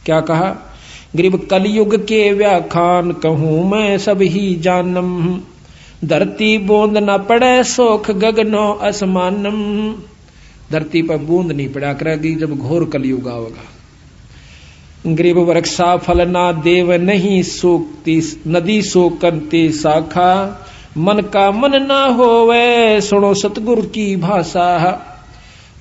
क्या कहा? गरीब कलयुग के व्याख्यान कहूं मैं सब ही जानम, धरती बूंद न पड़े सोख गगनो असमानम। धरती पर बूंद नहीं पड़ा करेगी जब घोर कलयुग आवेगा। गरीब वृक्षा फल ना देव नहीं सूखती नदी सोकंती शाखा, मन का मन ना होवे सुनो सतगुरु की भाषा।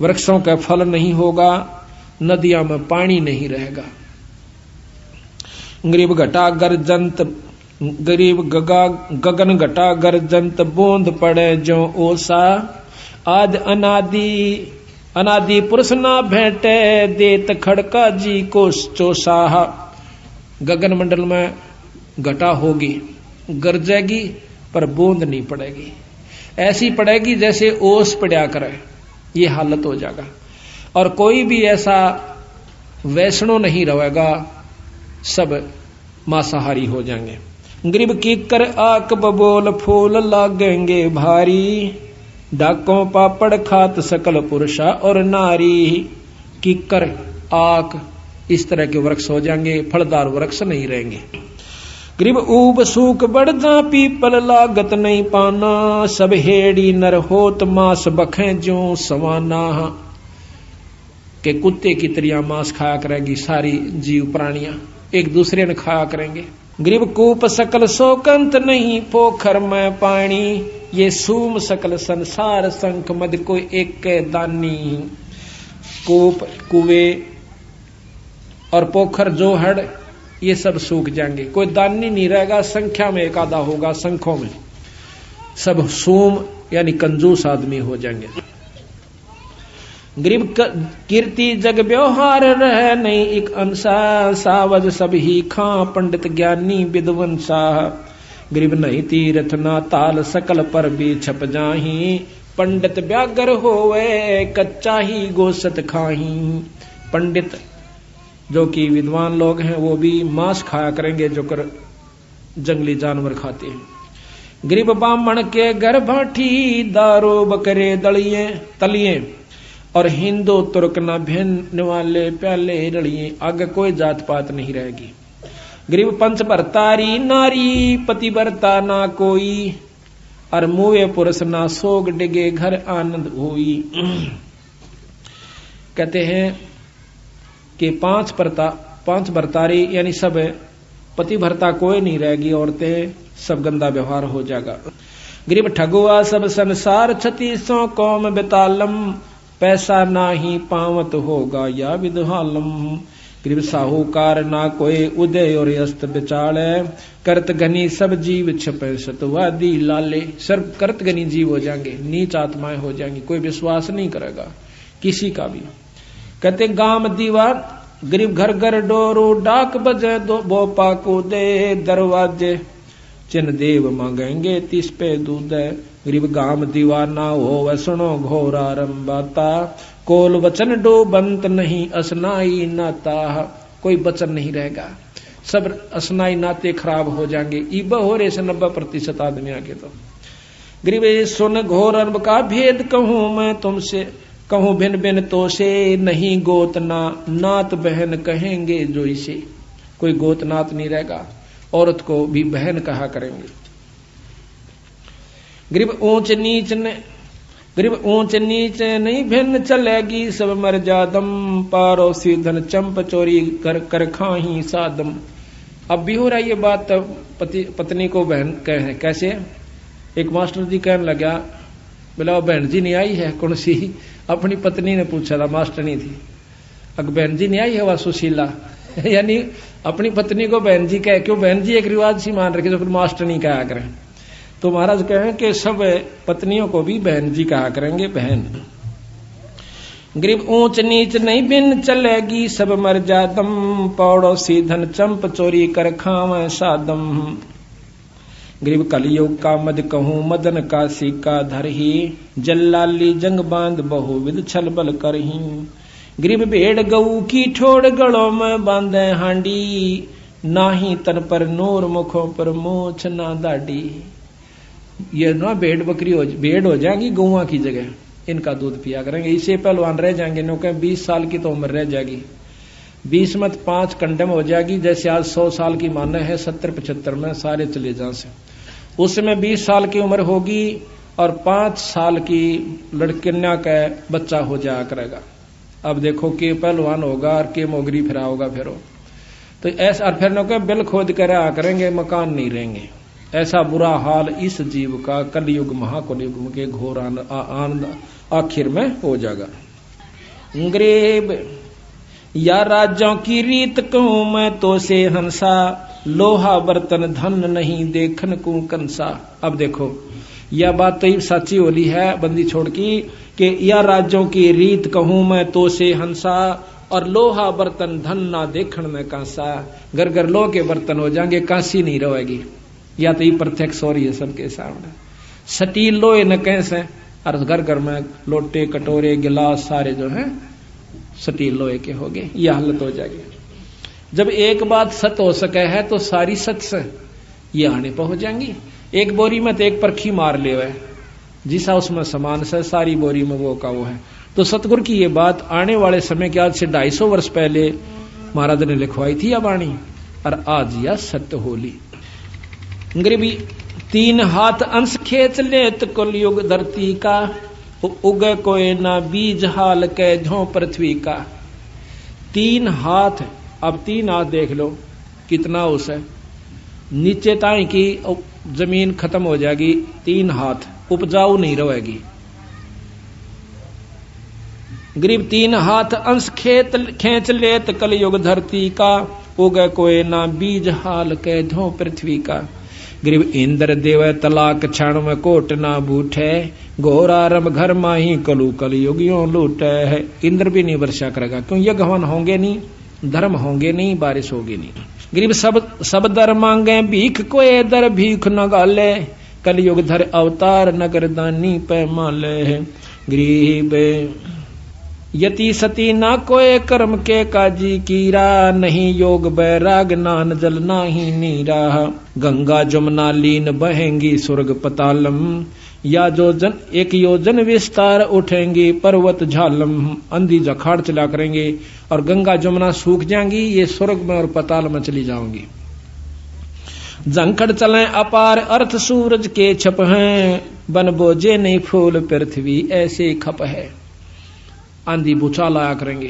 वृक्षों का फल नहीं होगा, नदियों में पानी नहीं रहेगा। गरीब घटा गर्जंत गरीब गगन घटा गर्जंत बूंद पड़े जो ओसा, आज अनादि पुरुष ना भेंटे देत खड़का जी को चोसाहा। गगन मंडल में घटा होगी, गरजेगी पर बूंद नहीं पड़ेगी, ऐसी पड़ेगी जैसे ओस पड़ा करे, ये हालत हो जाएगा। और कोई भी ऐसा वैष्णो नहीं रहेगा, सब मांसाहारी हो जाएंगे। गरीब कीकर आक बबोल फूल लागेंगे भारी, डाकों पापड़ खात सकल पुरुषा और नारी। कीकर आक इस तरह के वृक्ष हो जाएंगे, फलदार वृक्ष नहीं रहेंगे। गरीब ऊब सूख बढ़दा पीपल लागत नहीं पाना, सब हेड़ी नर होत मांस बखें ज्यों सवाना। के कुत्ते की तरह मांस खाया करेगी सारी जीव प्राणियां, एक दूसरे ने खाया करेंगे। गरीब कूप सकल शोकंत नहीं पोखर में पानी, ये सूम सकल संसार संख मद कोई एक के दानी। कूप कुएं और पोखर जोहड़ ये सब सूख जाएंगे, कोई दानी नहीं रहेगा, संख्या में एक आधा होगा, संखों में सब सूम यानी कंजूस आदमी हो जाएंगे। गरीब कीर्ति जग व्यवहार रह नहीं एक अंसा, सावज सब ही खां पंडित ज्ञानी विद्वंसा। गरीब नहीं तीर्थ ना ताल सकल पर भी छप जाही, पंडित व्यागर होवे कच्चा ही गोसत खाही। पंडित जो कि विद्वान लोग हैं वो भी मांस खाया करेंगे जो कर जंगली जानवर खाते हैं। गरीब ब्राह्मण के घर भाठी दारू बकरे दलिए तलिए, और हिंदू तुर्क न भिन्न वाले प्याले रड़िए, आगे कोई जात पात नहीं रहेगी। गरीब पंच भरतारी नारी पतिव्रता ना कोई, और मुए पुरुष ना सोग डिगे घर आनंद हुई। कहते हैं कि पांच भरतारी यानी सब पतिव्रता कोई नहीं रहेगी, औरतें सब गंदा व्यवहार हो जाएगा। गरीब ठगुआ सब संसार छत्तीसों कौम बेतालम, पैसा ना ही पावत होगा या विदहालम। गरीब साहूकार ना कोई उदय और अस्त बिचाले, करत घनी सब जीव छपे सतवादी लाले। सर्व करत घनी जीव हो जाएंगे, नीच आत्माएं हो जाएंगी, कोई विश्वास नहीं करेगा किसी का भी। कहते गाम दीवार गरीब घर घर डोरू डाक बजे दो बोपा को दे, दरवाजे चिन्ह देव मांगेंगे तिस पे दूध। गरीब गाम दीवाना हो सुनो घोर आरंबाता, कोल वचन डो बंत नहीं असनाई नाता। कोई वचन नहीं रहेगा, सब असनाई नाते खराब हो जाएंगे। ईब हो रहे से 90% आदमी आगे। तो गरीब सुन घोर अरब का भेद कहूं मैं तुमसे, कहूं भिन भिन तो से नहीं गोत ना नात बहन कहेंगे जो इसे। कोई गोत नात नहीं रहेगा, औरत को भी बहन कहा करेंगे। गरीब ऊंच नीच नहीं भिन्न चलेगी सब मर्यादम, पारोसी धन चंप चोरी कर खाही सादम। अब भी हो रहा है ये बात, पत्नी को बहन कहे कैसे। एक मास्टर जी कहने लगा, बोला बहन जी नहीं आई है कौन सी। अपनी पत्नी ने पूछा था, मास्टर नहीं थी। अगर बहन जी नहीं आई है वह सुशीला यानी अपनी पत्नी को बहन जी कहे, क्यों बहन जी एक रिवाज सी मान रखे, तो फिर मास्टर नहीं कहा करें। तो महाराज कहें कि सब पत्नियों को भी बहन जी कहा करेंगे, बहन। गरीब ऊंच नीच नहीं बिन चलेगी सब मर्यादम, पड़ोसी धन चंप चोरी कर खावे सादम। गरीब कलयुग का मद कहूं मदन का सिक्का धरही, जल्लाली जंग बांध बहुविध छल बल करही। गरीब भेड़ गऊ की ठोड़ गलों में बांधे हांडी, नाही तन पर नूर मुखों पर मोछ ना दाढ़ी। ये ना भेड़ हो जाएंगी गौआ की जगह, इनका दूध पिया करेंगे। इसे पहलवान रह जाएंगे, नो 20 साल की तो उम्र रह जाएगी, 20 मत 5 कंडम हो जाएगी। जैसे आज 100 साल की माने है, 70-75 में सारे चले जा से, उस समय 20 साल की उम्र होगी और 5 साल की लड़कन्या का बच्चा हो जाया करेगा। अब देखो के पहलवान होगा और के मोगरी फिरा होगा फिर हो। तो ऐसा फिर न बिल खोद कर आ करेंगे, मकान नहीं रहेंगे। ऐसा बुरा हाल इस जीव का कलयुग महाकलयुग के घोर आनंद आखिर में हो जाएगा। गरीब या राज्यों की रीत कहूं मैं तो से हंसा, लोहा बर्तन धन नहीं देखन को कंसा। अब देखो यह बात तो सच्ची होली है बंदी छोड़ की कि यह राज्यों की रीत कहूं मैं तो से हंसा, और लोहा बर्तन धन ना देखन में कांसा। घर घर लोह के बर्तन हो जाएंगे, कांसी नहीं रहेगी। या तो ये प्रत्यक्ष हो रही है सबके सामने। स्टील लोहे न कैसे, और घर घर में लोटे कटोरे गिलास सारे जो हैं स्टील लोहे के हो गए। यह हालत हो जाएगी। जब एक बात सत्य हो सके है तो सारी सत्य से ये आने पर हो जाएंगी। एक बोरी में तो एक परखी मार ले हुए जिसा उसमें समान से सारी बोरी में वो का वो है। तो सतगुरु की ये बात आने वाले समय के आज से 250 वर्ष पहले महाराज ने लिखवाई थी यह वाणी, और आज यह सत्य होली। गरीबी 3 हाथ अंश खेच लेत कलयुग धरती का, उगे कोई ना बीज हाल के झों पृथ्वी का। 3 हाथ, अब 3 हाथ देख लो कितना उस है, नीचे ताई की जमीन खत्म हो जाएगी। 3 हाथ उपजाऊ नहीं रहेगी। गरीब 3 हाथ अंश खेच लेत कलयुग धरती का, उगे कोई ना बीज हाल के धो पृथ्वी का। गरीब इंद्र देव तलाक क्षण में कोट ना बूठे, घोर आरंभ घर माही कलु कलयुगियों लूटे है। इंद्र भी नहीं वर्षा करेगा, क्यों यज्ञ हवन होंगे नहीं, धर्म होंगे नहीं, बारिश होगी नहीं। गरीब सब दर मांगे भीख कोई दर भीख न गाले, कलयुग धर अवतार नगर दानी पैमाले है। गरीब यति सती ना कोई कर्म के काजी कीरा, नहीं योग बैराग नान जल नाही नीरा। गंगा जमुना लीन बहेंगी स्वर्ग पतालम, या जो जन 1 योजन विस्तार उठेंगी पर्वत झालम। अंधी जखाड़ चला करेंगे और गंगा जमुना सूख जाएंगी, ये स्वर्ग में और पताल में चली जाओगी। जंखड़ चले अपार अर्थ सूरज के छप हैं, बन बोझे नहीं फूल पृथ्वी ऐसे खप है। आंधी भूचाल आया करेंगे,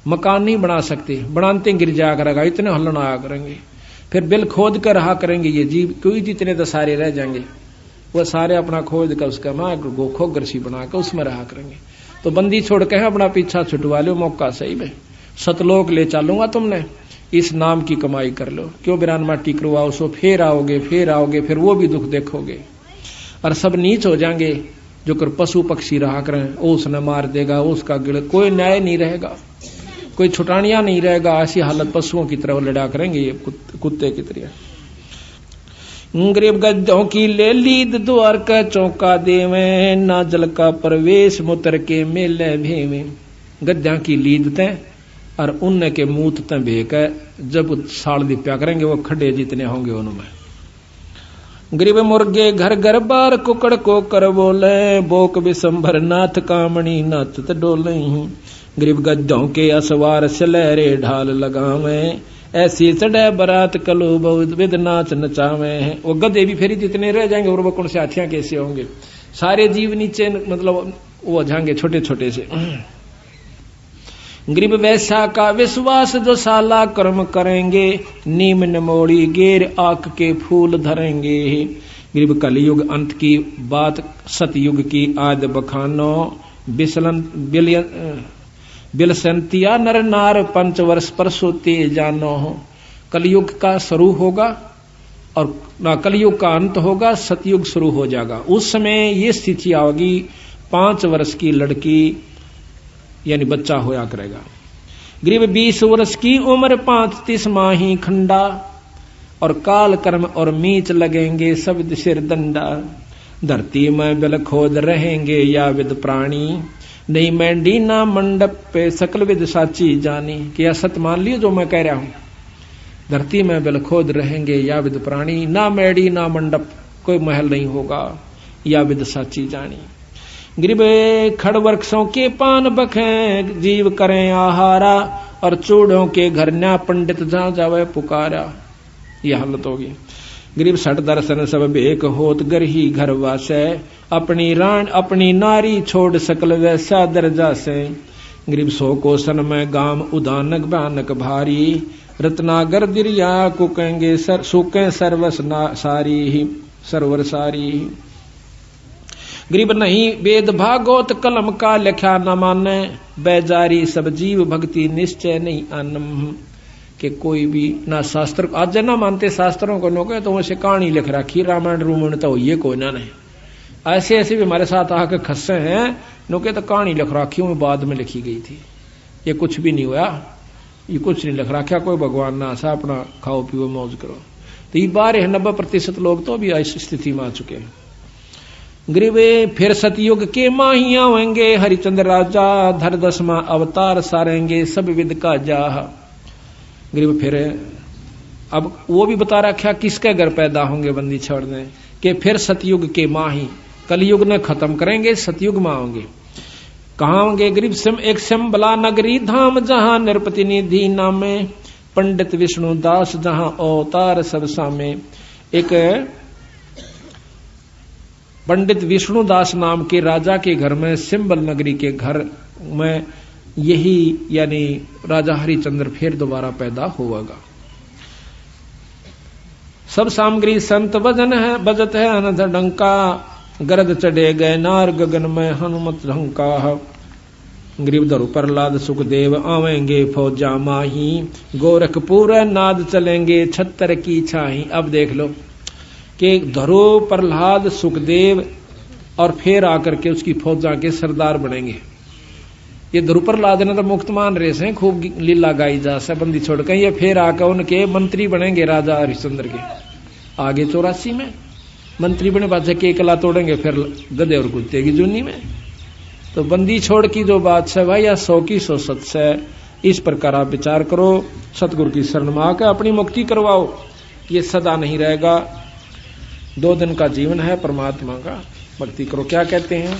मकान नहीं बना सकते, बनाते गिर जाया करेगा, इतने हलन आया करेंगे। फिर बिल खोद कर रहा करेंगे ये जीव, कोई जितने तो सारे रह जाएंगे, वो सारे अपना खोद कर उसका माँ खोगरसी बना कर उसमें रहा करेंगे। तो बंदी छोड़ के अपना पीछा छुटवा लो, मौका सही में सतलोक ले चलूंगा तुमने, इस नाम की कमाई कर लो। क्यों बिरान माटी करवाओ, सो फिर आओगे फिर वो भी दुख देखोगे। और सब नीच हो जाएंगे, जो कर पशु पक्षी रहा करें, उसने मार देगा, उसका गिड़, कोई न्याय नहीं रहेगा, कोई छुटानिया नहीं रहेगा। ऐसी हालत पशुओं की तरह लड़ा करेंगे ये कुत्ते की तरह। गरीब गद्दों की ले लीद द्वार का चौका देवे, ना जल का प्रवेश मुतर के मेले भेवे। गद्दा की लीद तय और उन के मूत तय भेक जब साल दिप्या करेंगे, वो खड्डे जितने होंगे उनमें। गरीब मुर्गे घर घर बार कुकड़ को कर बोले, बोक विशंभर नाथ कामणी नाथ डोले। गरीब गद्दों के असवार सलहरे ढाल लगावे, ऐसी चढ़े बरात कलो बहुत विद नाच नचावे। वो गधे भी फेरी जितने रह जाएंगे और वो कौन से हाथियां कैसे होंगे, सारे जीव नीचे मतलब वो जाएंगे छोटे छोटे से। गरीब वैसा का विश्वास जो साला कर्म करेंगे, नीम नमोड़ी गेर आक के फूल धरेंगे। गरीब कलयुग अंत की बात सतयुग की आद बखानो, बिलसंतिया नर नार 5 वर्ष पर सोते जानो। कलयुग का शुरू होगा और ना कलयुग का अंत होगा, सतयुग शुरू हो जाएगा। उस समय ये स्थिति आओगी, 5 वर्ष की लड़की यानी बच्चा होया करेगा। गरीब 20 वर्ष की उम्र 35 माही खंडा, और काल कर्म और मीच लगेंगे सब सिर दंडा। धरती में बिल खोद रहेंगे या विद प्राणी, नहीं मैंडी ना मंडप पे सकल विद साची जानी। क्या सत मान लियो जो मैं कह रहा हूं, धरती में बिल खोद रहेंगे या विद प्राणी, ना मैडी ना मंडप, कोई महल नहीं होगा, या विद साची जानी। गरीब खड़ वृक्षों के पान बखें, जीव करें आहारा, और चूड़ों के घर न्या पंडित जहां जावे पुकारा। यह हालत होगी। गरीब सठ दर्शन सब बेक होत घर ही घर वासे, अपनी रान अपनी नारी छोड़ सकल वैसा दर्जा से। गरीब सो कोसन में गाम उदानक भयानक भारी, रत्नागर दिरिया कुकेंगे सुकें सर्वस सारी ही सरवर सारी। गरीब नहीं वेद भागवत कलम का लिखा न माने, बेजारी सब जीव भक्ति निश्चय नहीं आनम। कि कोई भी ना शास्त्र आज ना मानते शास्त्रों को लोग तो वैसे कहानी लिख रखी रामायण रूमायण तो ये कोई ना नहीं। ऐसे ऐसे भी हमारे साथ आके खस्से हैं लोग तो कहानी लिख रखी हूं बाद में लिखी गई थी। ये कुछ भी नहीं हुआ, ये कुछ नहीं लिख रखा, कोई भगवान ना आशा अपना खाओ पियो मौज करो। तो ये 90% लोग तो भी इस स्थिति में आ चुके हैं। गरीबे फिर सतयुग के माहिया होंगे, हरिचंद्र राजा धर 10वां अवतार सारेंगे सब विद का जाह। गरीब फिर अब वो भी बता रखा किसके घर पैदा होंगे बंदी छोड़ने के, फिर सतयुग के माही कलयुग ने खत्म करेंगे, सतयुग में होंगे। कहा होंगे गरीब एक सिमबला नगरी धाम जहां नृपति निधि नामे, पंडित विष्णु दास जहां अवतार सब सामे। एक पंडित विष्णु दास नाम के राजा के घर में सिंबल नगरी के घर में यही यानी राजा हरिचंद्र फिर दोबारा पैदा होगा। सब सामग्री संत भजन है बजत है अनध डंका, गरद चढ़े गए नार गगन में हनुमत ढंका। गरीब धरु प्रहलाद सुखदेव आवेंगे फौजा माही, गोरखपुर नाद चलेंगे छत्तर की छाही। अब देख लो कि धरु प्रहलाद सुखदेव और फिर आकर के उसकी फौजा के सरदार बनेंगे। ये ध्रुव प्रहलाद ने तो मुक्तमान रेस हैं, खूब लीला गाई जा से बंदी छोड़ के, ये फिर आकर उनके मंत्री बनेंगे राजा हरिश्चंद्र के। आगे 84 में मंत्री बने बादशाह के कला तोड़ेंगे फिर गधे और कुत्ते की जूनी में। तो बंदी छोड़ की जो बात है भाई या 100 की 100 सच है। इस प्रकार आप विचार करो, सतगुरु की शरण में आकर अपनी मुक्ति करवाओ। ये सदा नहीं रहेगा, 2 दिन का जीवन है, परमात्मा का भक्ति करो। क्या कहते हैं